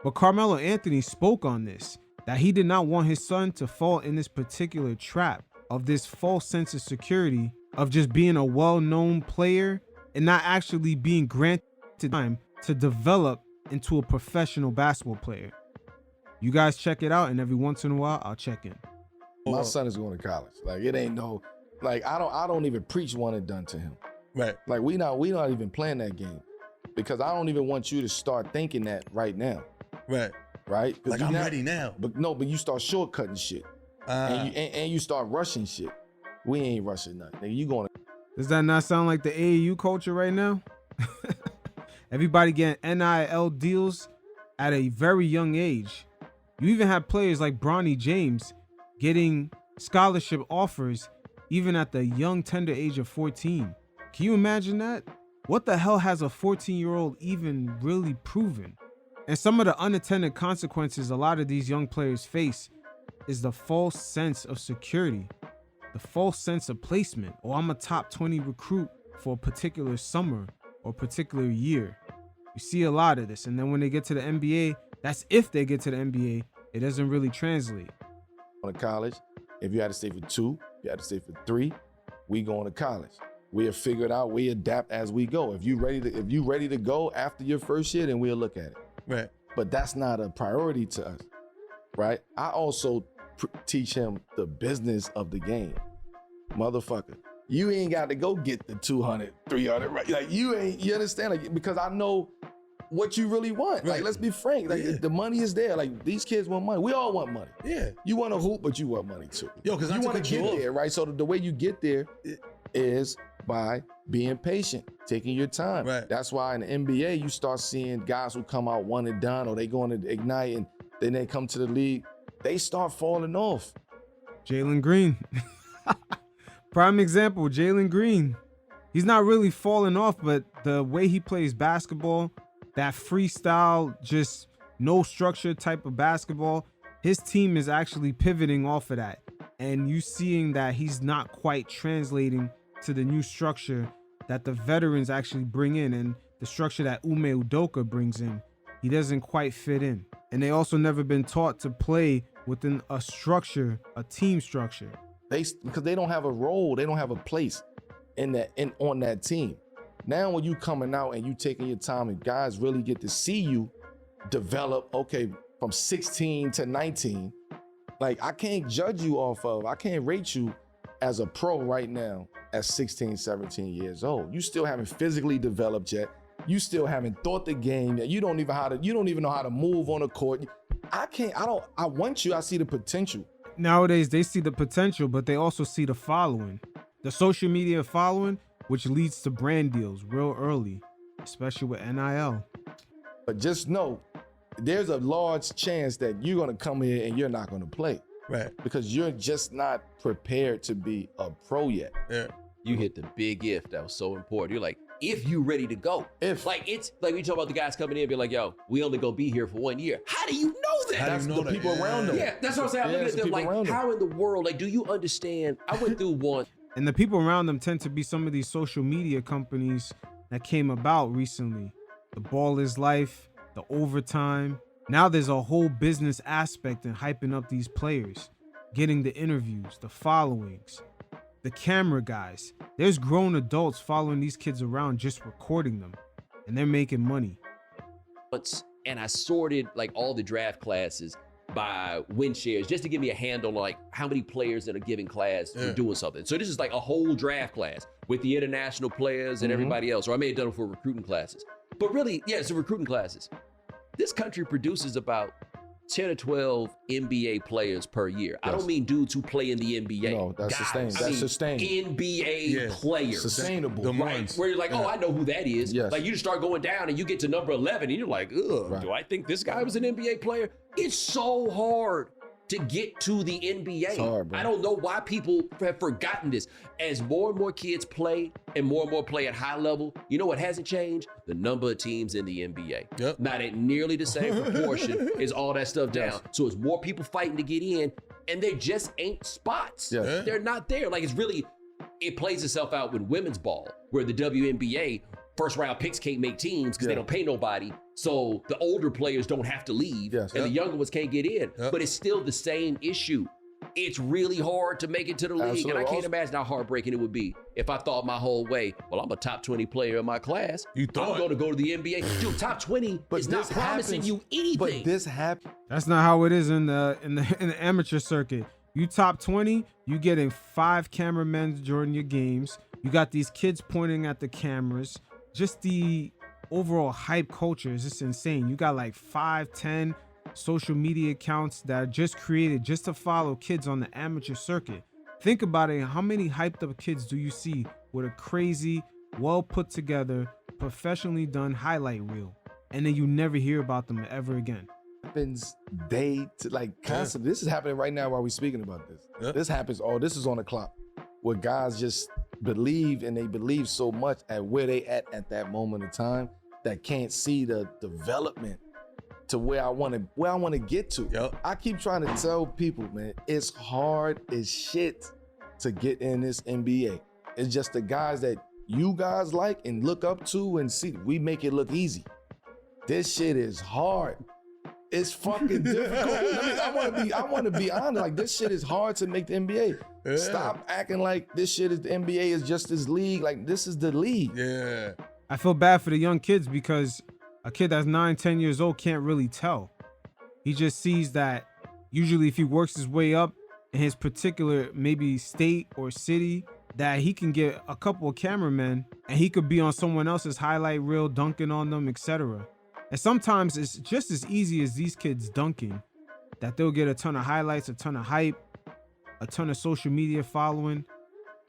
But Carmelo Anthony spoke on this, that he did not want his son to fall in this particular trap of this false sense of security of just being a well-known player and not actually being granted time to develop into a professional basketball player. You guys check it out, and every once in a while, I'll check in. My son is going to college. Like, it ain't no, like, I don't even preach one and done to him. Right. Like, we not even playing that game, because I don't even want you to start thinking that right now. Right. Right? Like, I'm ready now. But you start shortcutting shit. And you start rushing shit. We ain't rushing nothing. Nigga, you going to. Does that not sound like the AAU culture right now? Everybody getting NIL deals at a very young age. You even have players like Bronny James getting scholarship offers even at the young, tender age of 14. Can you imagine that? What the hell has a 14-year-old even really proven? And some of the unintended consequences a lot of these young players face is the false sense of security, the false sense of placement. Oh, I'm a top 20 recruit for a particular summer or particular year. You see a lot of this. And then when they get to the NBA, that's if they get to the NBA, it doesn't really translate. Going to college, if you had to stay for 2, you had to stay for 3, we going to college. We'll figure it out, we adapt as we go. If you ready to go after your first year, then we'll look at it. Right. But that's not a priority to us, right? I also teach him the business of the game. Motherfucker, you ain't got to go get the 200, 300, right? Like, you understand? Like, because I know what you really want. Like, let's be frank. Like, the money is there. Like, these kids want money. We all want money. Yeah. You want to hoop, but you want money too. Yo, because you want to get there, right? So the way you get there is by being patient, taking your time. Right. That's why in the NBA, you start seeing guys who come out one and done, or they go into Ignite and then they come to the league, they start falling off. Jalen Green. Prime example, Jalen Green. He's not really falling off, but the way he plays basketball, that freestyle, just no structure type of basketball, his team is actually pivoting off of that. And you seeing that he's not quite translating to the new structure that the veterans actually bring in, and the structure that Ume Udoka brings in. He doesn't quite fit in. And they also never been taught to play within a structure, a team structure. Because they don't have a role, they don't have a place on that team. Now when you coming out and you taking your time and guys really get to see you develop, okay, from 16 to 19, like, I can't judge you I can't rate you as a pro right now at 16, 17 years old. You still haven't physically developed yet. You still haven't thought the game yet. You don't even know how to move on the court. I want you, I see the potential. Nowadays, they see the potential, but they also see the following. The social media following, which leads to brand deals real early, especially with NIL. But just know, there's a large chance that you're going to come here and you're not going to play. Right. Because you're just not prepared to be a pro yet. Yeah. You hit the big if that was so important. You're like, if you ready to go. If. Like, it's like we talk about the guys coming in and be like, yo, we only gonna be here for 1 year. How do you know that? That's the people around them. Yeah, that's what I'm saying. I'm looking at them like, how in the world, like, do you understand? I went through one. And the people around them tend to be some of these social media companies that came about recently. The Ball is Life, the Overtime. Now there's a whole business aspect in hyping up these players, getting the interviews, the followings, the camera guys. There's grown adults following these kids around just recording them, and they're making money. And I sorted like all the draft classes by win shares just to give me a handle on like how many players in a given class are doing something. So this is like a whole draft class with the international players and everybody else, or I may have done it for recruiting classes. But really, yeah, it's recruiting classes. This country produces about 10 or 12 NBA players per year. Yes. I don't mean dudes who play in the NBA. No, that's sustained. That's sustained. NBA players. Sustainable. The right? ones. Where you're like, oh, I know who that is. Yes. Like, you just start going down and you get to number 11 and you're like, ugh, right. Do I think this guy was an NBA player? It's so hard to get to the NBA. It's hard, bro. I don't know why people have forgotten this. As more and more kids play and more play at high level, you know what hasn't changed? The number of teams in the NBA. Yep. Not at nearly the same proportion as all that stuff down. Yes. So it's more people fighting to get in, and there just ain't spots. Yes. Yeah. They're not there. Like, it plays itself out with women's ball, where the WNBA, first round picks can't make teams because Yeah. they don't pay nobody. So the older players don't have to leave, Yes. and the younger ones can't get in. Yep. But it's still the same issue. It's really hard to make it to the league, Absolutely. and I can't Also- imagine how heartbreaking it would be if I thought my whole way, well, I'm a top 20 player in my class. You thought. I'm going to go to the NBA. Dude, top 20 But is not this promising happens- you anything. But this happened. That's not how it is in the amateur circuit. You top 20, you getting 5 cameramen during your games. You got these kids pointing at the cameras. Just the overall hype culture is just insane. You got like 5, 10 social media accounts that are just created just to follow kids on the amateur circuit. Think about it. How many hyped up kids do you see with a crazy, well put together, professionally done highlight reel? And then you never hear about them ever again. Happens day to like constantly. This is happening right now while we're speaking about this. Yeah. This happens. This is on the clock. Where guys just believe, and they believe so much at where they at that moment in time, that can't see the development to where I want to get to. Yep. I keep trying to tell people, man, it's hard as shit to get in this NBA. It's just the guys that you guys like and look up to and see. We make it look easy. This shit is hard. It's fucking difficult. I want to be honest. Like, this shit is hard to make the NBA. Yeah. Stop acting like this shit is the NBA is just this league. Like, this is the league. Yeah. I feel bad for the young kids because a kid that's 9, 10 years old can't really tell. He just sees that usually if he works his way up in his particular maybe state or city, that he can get a couple of cameramen and he could be on someone else's highlight reel, dunking on them, etc. And sometimes it's just as easy as these kids dunking that they'll get a ton of highlights, a ton of hype, a ton of social media following.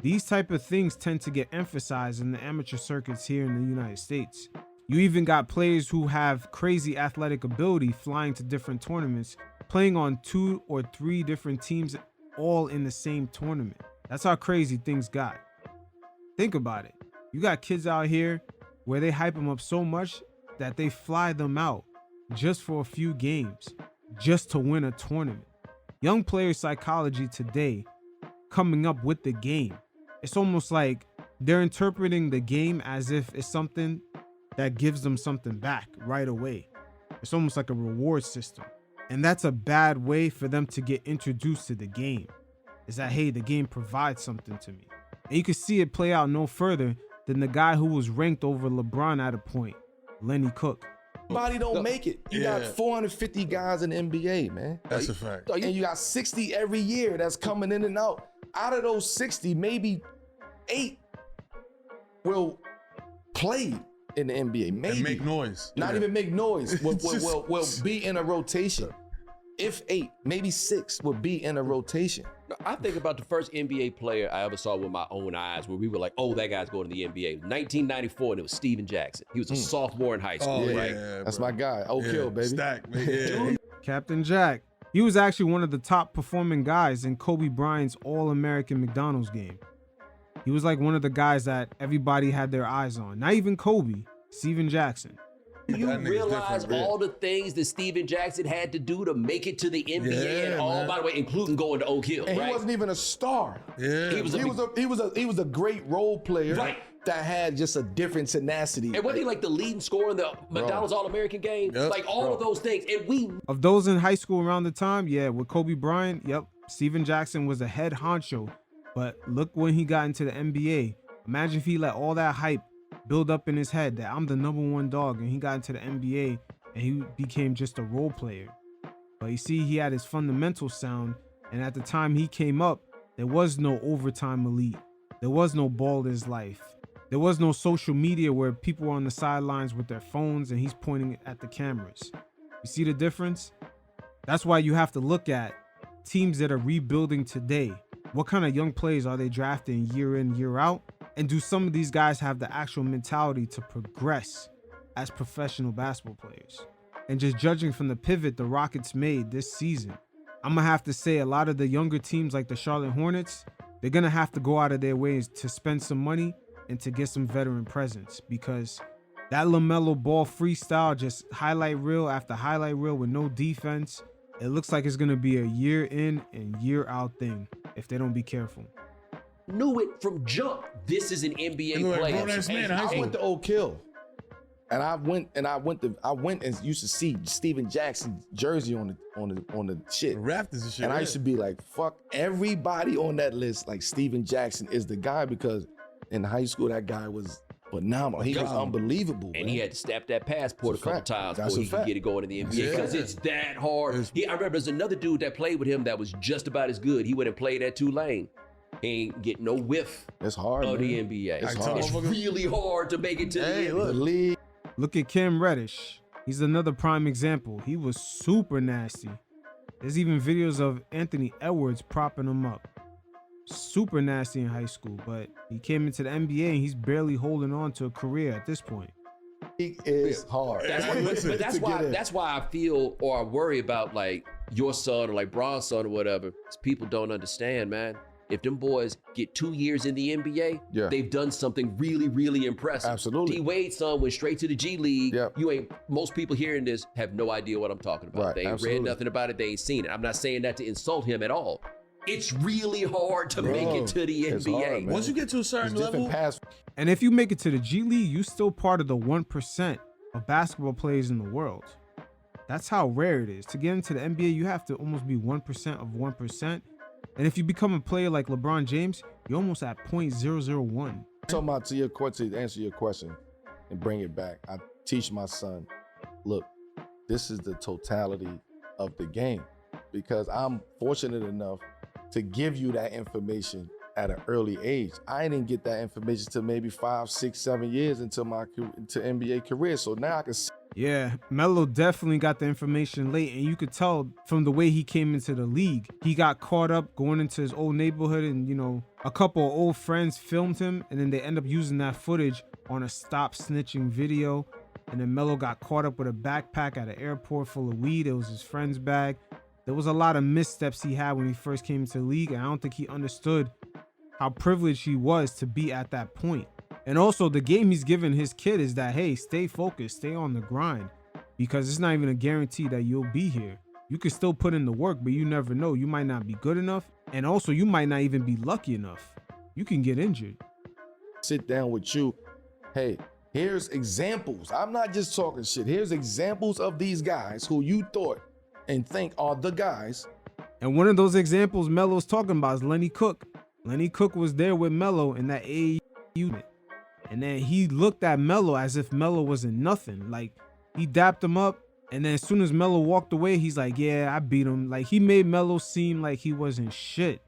These type of things tend to get emphasized in the amateur circuits here in the United States. You even got players who have crazy athletic ability flying to different tournaments, playing on 2 or 3 different teams all in the same tournament. That's how crazy things got. Think about it. You got kids out here where they hype them up so much that they fly them out just for a few games, just to win a tournament. Young player psychology today coming up with the game. It's almost like they're interpreting the game as if it's something that gives them something back right away. It's almost like a reward system. And that's a bad way for them to get introduced to the game. Is that, hey, the game provides something to me. And you can see it play out no further than the guy who was ranked over LeBron at a point, Lenny Cook. Everybody don't make it. You got Yeah. 450 guys in the NBA, man. That's a fact. And you got 60 every year that's coming in and out. Out of those 60, maybe 8 will play in the NBA. Maybe. And make noise. Not Yeah. even make noise. Will Just- be in a rotation. If 8, maybe 6 will be in a rotation. I think about the first NBA player I ever saw with my own eyes where we were like, oh, that guy's going to the NBA. 1994, and it was Steven Jackson. He was a sophomore in high school, Oh, right? yeah, That's bro. my guy. Oak Yeah, Hill, baby. Stack, man. Yeah. Captain Jack. He was actually one of the top performing guys in Kobe Bryant's All-American McDonald's game. He was like one of the guys that everybody had their eyes on. Not even Kobe, Steven Jackson. You That nigga's realize different, all the things that Steven Jackson had to do to make it to the NBA, Yeah, and all, man. by the way, including going to Oak Hill, And right? he wasn't even a star. Yeah. He was a- He was a great role player Right. that had just a different tenacity. and wasn't he like the leading scorer in the McDonald's All-American game? Yep. Like all of those things. And we Of those in high school around the time, yeah, with Kobe Bryant, yep, Steven Jackson was a head honcho. But look when he got into the NBA. Imagine if he let all that hype build up in his head that I'm the #1 dog, and he got into the NBA and he became just a role player. But you see, he had his fundamental sound, and at the time he came up, there was no overtime elite. There was no ball is life. There was no social media where people were on the sidelines with their phones and he's pointing at the cameras. You see the difference? That's why you have to look at teams that are rebuilding today. What kind of young players are they drafting year in, year out? And do some of these guys have the actual mentality to progress as professional basketball players? And just judging from the pivot the Rockets made this season, I'm going to have to say a lot of the younger teams like the Charlotte Hornets, they're going to have to go out of their ways to spend some money and to get some veteran presence, because that LaMelo Ball freestyle, just highlight reel after highlight reel with no defense, it looks like it's going to be a year in and year out thing if they don't be careful. knew it from jump. This is an NBA And like player. grown-ass man in high I school. went to Oak Hill, and I went and used to see Steven Jackson's jersey on the shit. The Raptors and shit. And I yeah. used to be like, fuck everybody on that list. Like Steven Jackson is the guy, because in high school that guy was phenomenal. He was God. unbelievable, And man. he had to stamp that passport a That's a couple fact. times That's before a he could fact. get it going in the NBA Yeah. because it's that hard. It's- I remember there's another dude that played with him that was just about as good. He went and played at Tulane. He ain't get no whiff It's hard, of the man. NBA. It's It's, hard. really hard to make it to the Hey, NBA. look. The league. Look at Cam Reddish. He's another prime example. He was super nasty. There's even videos of Anthony Edwards propping him up. Super nasty in high school, but he came into the NBA and he's barely holding on to a career at this point. League is hard. That's why, Listen, but that's to get why in. that's why I feel or I worry about like your son or like Bron's son or whatever. 'Cause people don't understand, man. If them boys get 2 years in the NBA, Yeah. they've done something really, really impressive. Absolutely. D Wade's son went straight to the G League. Yep. You ain't most people hearing this have no idea what I'm talking about. Right, They ain't absolutely. read nothing about it, they ain't seen it. I'm not saying that to insult him at all. It's really hard to make it to the it's NBA. hard, man. Once you get to a It's certain different level, paths. And if you make it to the G League, you still part of the 1% of basketball players in the world. That's how rare it is. To get into the NBA, you have to almost be 1% of 1%. And if you become a player like LeBron James, you're almost at 0.001. Talking about to answer your question and bring it back. I teach my son, look, this is the totality of the game, because I'm fortunate enough to give you that information at an early age. I didn't get that information till maybe 5, 6, 7 years into NBA career. So now I can see. Yeah, Melo definitely got the information late, and you could tell from the way he came into the league. He got caught up going into his old neighborhood, and a couple of old friends filmed him, and then they end up using that footage on a stop snitching video. And then Melo got caught up with a backpack at an airport full of weed. It was his friend's bag. There was a lot of missteps he had when he first came into the league, and I don't think he understood how privileged he was to be at that point. And also, the game he's giving his kid is that, hey, stay focused, stay on the grind, because it's not even a guarantee that you'll be here. You could still put in the work, but you never know. You might not be good enough, and also you might not even be lucky enough. You can get injured. Sit down with you. Hey, here's examples. I'm not just talking shit. Here's examples of these guys who you thought and think are the guys. And one of those examples Melo's talking about is Lenny Cook. Lenny Cook was there with Melo in that AAU unit. And then he looked at Melo as if Melo wasn't nothing. Like, he dapped him up, and then as soon as Melo walked away, he's like, yeah, I beat him. Like, he made Melo seem like he wasn't shit.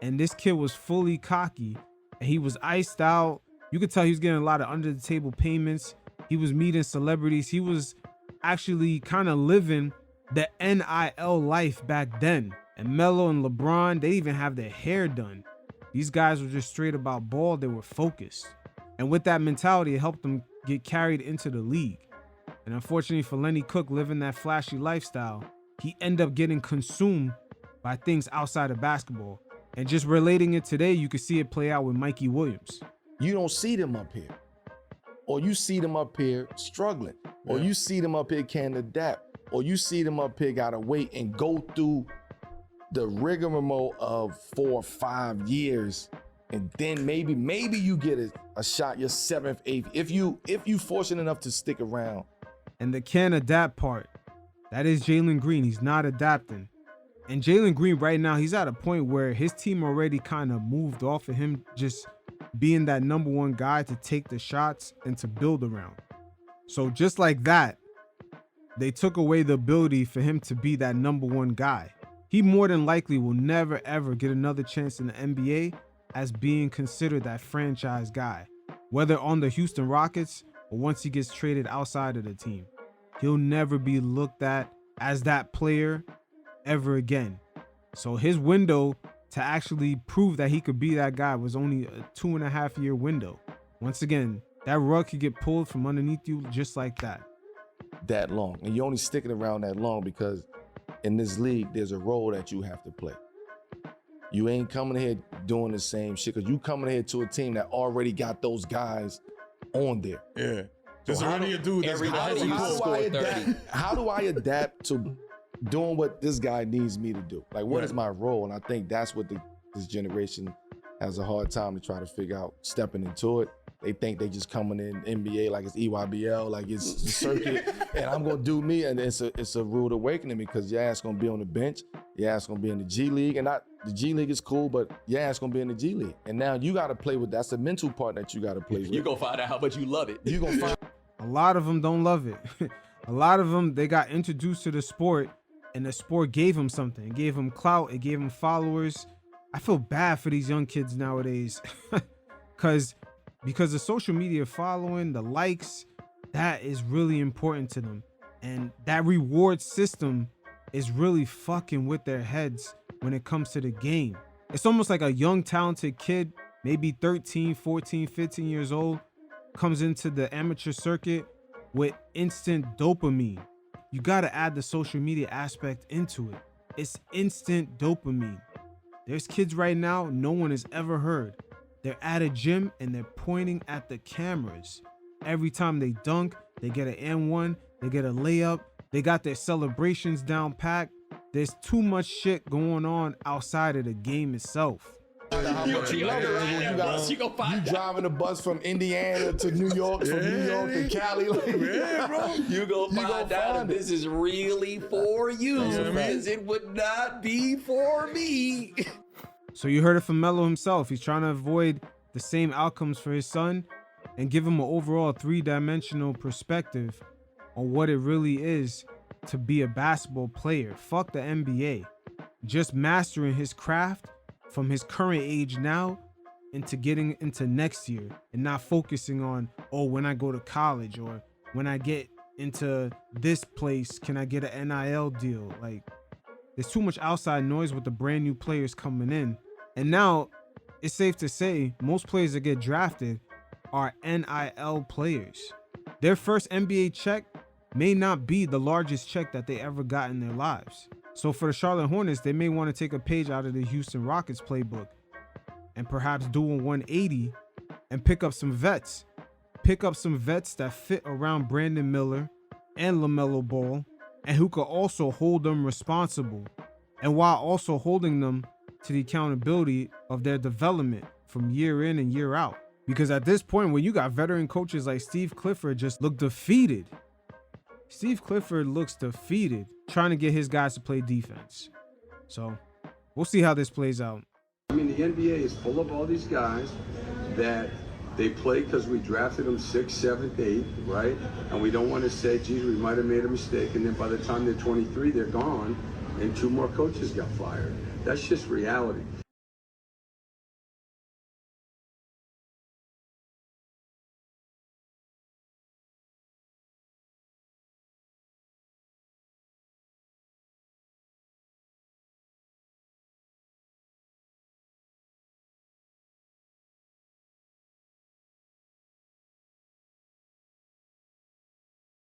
And this kid was fully cocky, and he was iced out. You could tell he was getting a lot of under-the-table payments. He was meeting celebrities. He was actually kind of living the NIL life back then. And Melo and LeBron, they even have their hair done. These guys were just straight about ball. They were focused. And with that mentality, it helped them get carried into the league. And unfortunately for Lenny Cook, living that flashy lifestyle, he ended up getting consumed by things outside of basketball. And just relating it today, you could see it play out with Mikey Williams. You don't see them up here. Or you see them up here struggling. Or you see them up here can't adapt. Or you see them up here gotta wait and go through the rigmarole of 4 or 5 years. And then maybe you get a shot your 7th, 8th. If you fortunate enough to stick around. And the can't adapt part, that is Jalen Green. He's not adapting. And Jalen Green right now, he's at a point where his team already kind of moved off of him just being that number one guy to take the shots and to build around. So just like that, they took away the ability for him to be that number one guy. He more than likely will never ever get another chance in the NBA as being considered that franchise guy, whether on the Houston Rockets or once he gets traded outside of the team. He'll never be looked at as that player ever again. So his window to actually prove that he could be that guy was only a 2.5-year window. Once again, that rug could get pulled from underneath you just like that. That long. And you're only sticking around that long because in this league, there's a role that you have to play. You ain't coming here doing the same shit because you coming here to a team that already got those guys on there. yeah. There's So how already do- a dude that's every gonna night help you you pull. score 30. How do I adapt to doing what this guy needs me to do? Like, what is Right. my role? And I think that's what this generation has a hard time to try to figure out stepping into it. They think they just coming in NBA like it's EYBL, like it's the circuit, and I'm gonna do me. And it's a rude awakening because your ass gonna be on the bench, your ass gonna be in the G League, and not the G League is cool, but your ass gonna be in the G League. And now you gotta play with that's the mental part that you gotta play with. You're gonna find out how much you love it. You gonna find A lot of them don't love it. A lot of them, they got introduced to the sport and the sport gave them something. It gave them clout, it gave them followers. I feel bad for these young kids nowadays because the social media following, the likes, that is really important to them. And that reward system is really fucking with their heads when it comes to the game. It's almost like a young, talented kid, maybe 13, 14, 15 years old, comes into the amateur circuit with instant dopamine. You gotta add the social media aspect into it. It's instant dopamine. There's kids right now no one has ever heard. They're at a gym and they're pointing at the cameras. Every time they dunk, they get an N1, they get a layup, they got their celebrations down packed. There's too much shit going on outside of the game itself. how much you love it. When you driving a bus from Indiana to New York, from New York to Cali, like, Yeah, bro. You gonna find out if this is really for you, because it would not be for me. So you heard it from Melo himself. He's trying to avoid the same outcomes for his son and give him an overall three-dimensional perspective on what it really is to be a basketball player. Fuck the NBA. Just mastering his craft from his current age now into getting into next year and not focusing on, oh, when I go to college or when I get into this place, can I get an NIL deal? Like, there's too much outside noise with the brand new players coming in. And now it's safe to say most players that get drafted are NIL players. Their first NBA check may not be the largest check that they ever got in their lives. So for the Charlotte Hornets, they may want to take a page out of the Houston Rockets playbook and perhaps do a 180 and pick up some vets. Pick up some vets that fit around Brandon Miller and LaMelo Ball and who could also hold them responsible, and while also holding them to the accountability of their development from year in and year out. Because at this point, when you got veteran coaches like Steve Clifford just look defeated. Steve Clifford looks defeated trying to get his guys to play defense. So we'll see how this plays out. I mean, the NBA is full of all these guys that they play because we drafted them 6th, 7th, 8th, right? And we don't want to say, geez, we might have made a mistake. And then by the time they're 23, they're gone, and 2 more coaches got fired. That's just reality.